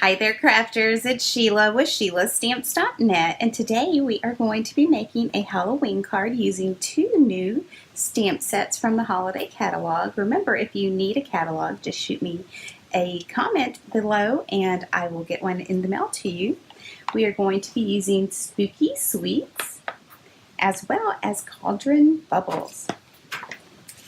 Hi there crafters, it's Sheila with SheilaStamps.net, and today we are going to be making a Halloween card using two new stamp sets from the holiday catalog. Remember, if you need a catalog, just shoot me a comment below and I will get one in the mail to you. We are going to be using Spooky Sweets as well as Cauldron Bubbles.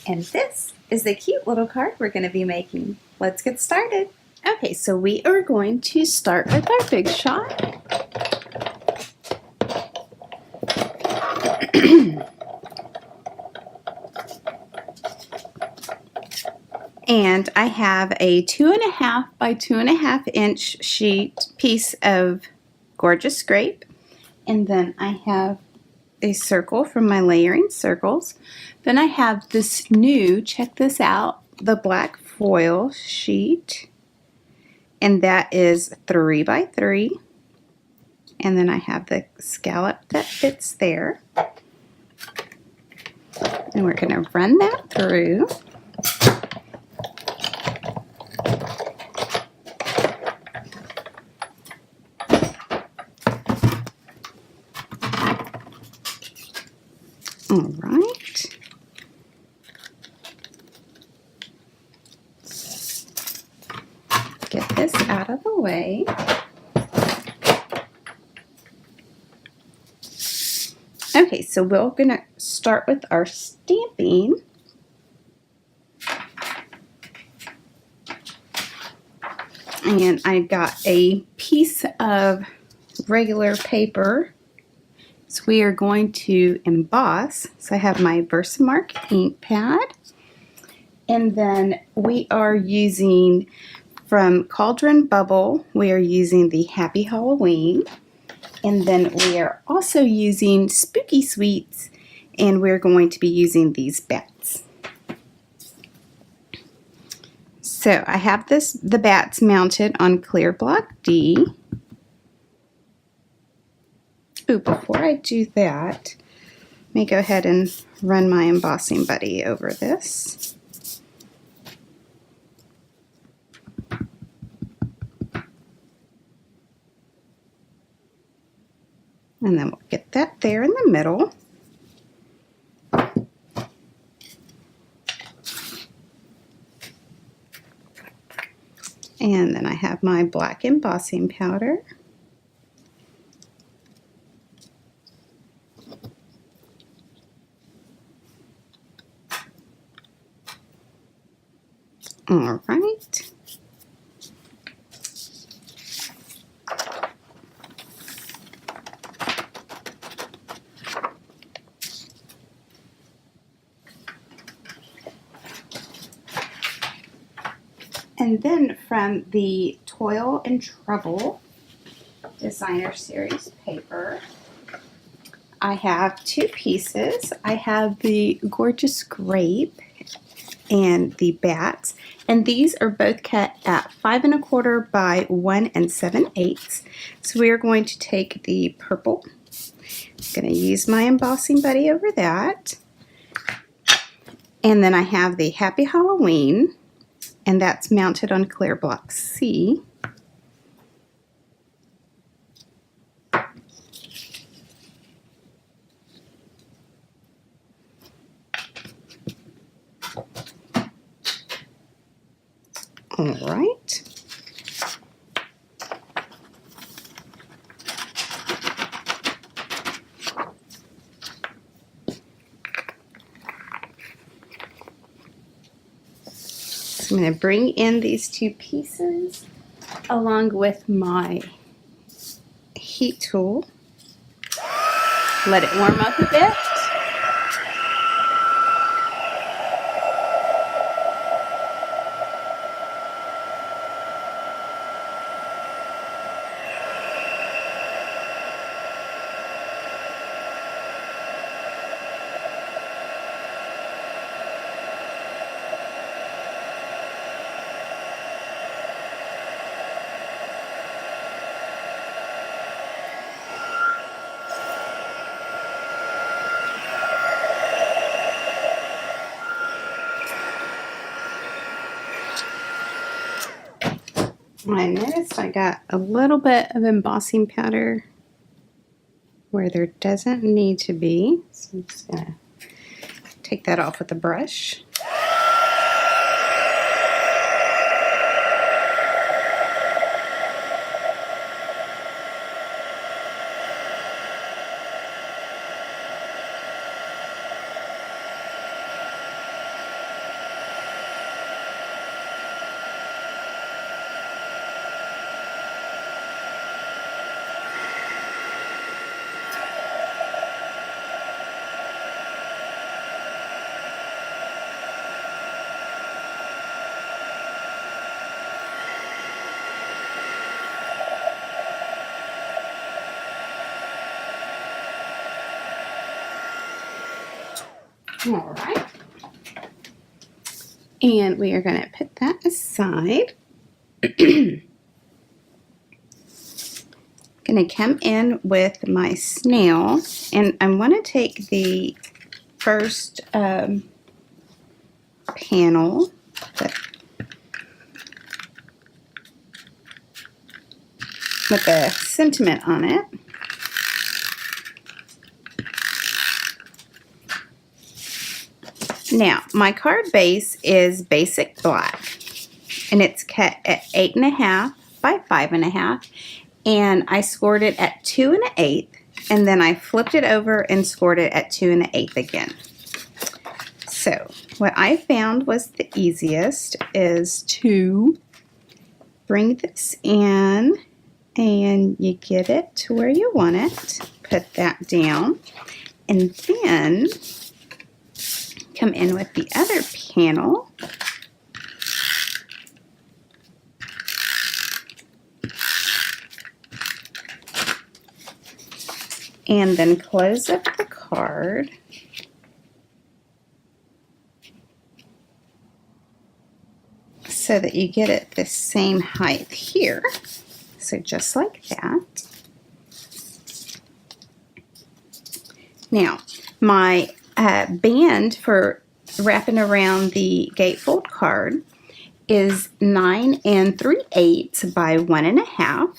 And this is the cute little card we're going to be making. Let's get started. Okay, so we are going to start with our big shot. And I have a 2.5 by 2.5 inch sheet piece of gorgeous grape. And then I have a circle from my layering circles. Then I have this new, check this out, the black foil sheet. And that is 3 by 3. And then I have the scallop that fits there. And we're going to run that through. All right. Get this out of the way. Okay, so we're going to start with our stamping. And I got a piece of regular paper. So we are going to emboss. So I have my VERSAMARK ink pad. And then we are using, from Cauldron Bubble, we are using the Happy Halloween. And then we are also using Spooky Sweets, and we're going to be using these bats. So I have the bats mounted on clear block D. Ooh, before I do that, let me go ahead and run my embossing buddy over this. And then we'll get that there in the middle. And then I have my black embossing powder. All right. And then from the Toil and Trouble Designer Series paper, I have two pieces. I have the gorgeous grape and the bats, and these are both cut at 5 1/4 by 1 7/8. So we are going to take the purple. I'm going to use my embossing buddy over that. And then I have the Happy Halloween, and that's mounted on clear block C. All right. So I'm going to bring in these two pieces along with my heat tool. Let it warm up a bit. I noticed I got a little bit of embossing powder where there doesn't need to be, so I'm just going to take that off with a brush. All right, and we are going to put that aside. Going to come in with my snail, and I want to take the first panel with the sentiment on it. Now, my card base is basic black, and it's cut at 8.5 by 5.5, and I scored it at 2 1/8, and then I flipped it over and scored it at 2 1/8 again. So, what I found was the easiest is to bring this in, and you get it to where you want it. Put that down, and then come in with the other panel. And then close up the card. So that you get it the same height here. So just like that. Now, my band for wrapping around the gatefold card is 9 3/8 by 1 1/2.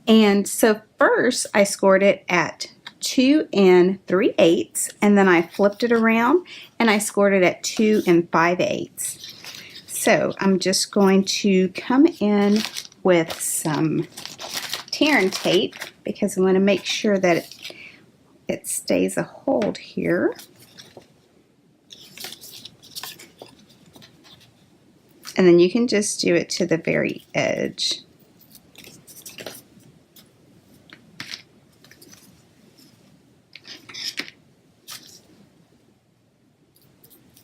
And so first I scored it at 2 3/8, and then I flipped it around and I scored it at 2 5/8. So I'm just going to come in with some tear and tape because I want to make sure that it stays a hold here. And then you can just do it to the very edge.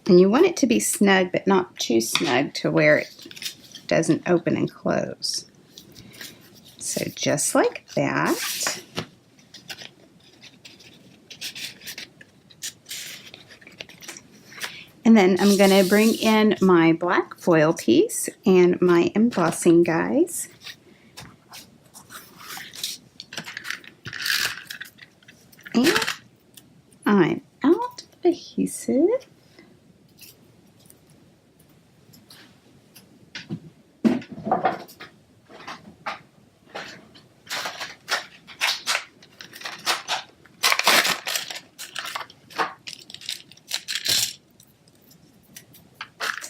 And you want it to be snug, but not too snug to where it doesn't open and close. So just like that. And then I'm going to bring in my black foil piece and my embossing guys. And I'm out of adhesive.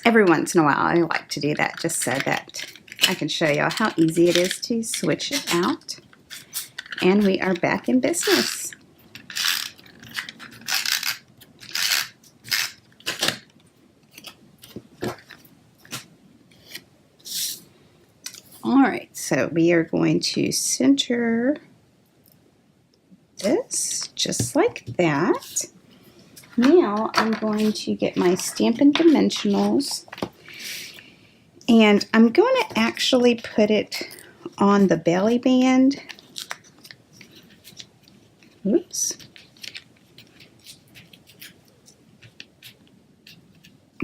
Every once in a while I like to do that just so that I can show y'all how easy it is to switch it out. And we are back in business. Alright, so we are going to center this just like that. Now I'm going to get my Stampin' Dimensionals, and I'm going to actually put it on the belly band. Oops.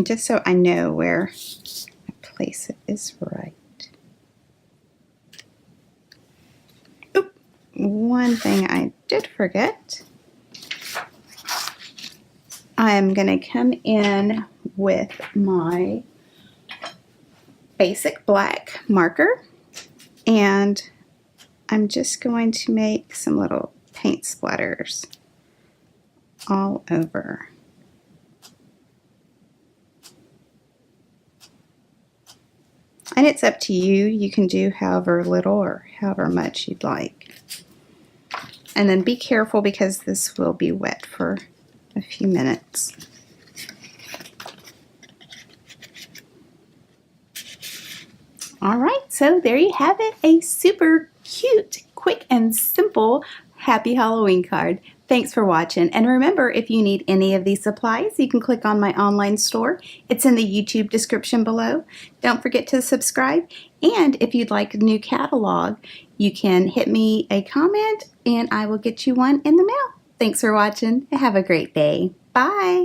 Just so I know where I place it is right. Oop, one thing I did forget. I'm going to come in with my basic black marker, And I'm just going to make some little paint splatters all over. And it's up to you. You can do however little or however much you'd like. And then be careful because this will be wet for a few minutes. All right, so there you have it, a super cute, quick and simple Happy Halloween card. Thanks for watching, and remember, if you need any of these supplies, you can click on my online store. It's in the YouTube description below. Don't forget to subscribe, and if you'd like a new catalog, you can hit me a comment and I will get you one in the mail. Thanks for watching. Have a great day. Bye.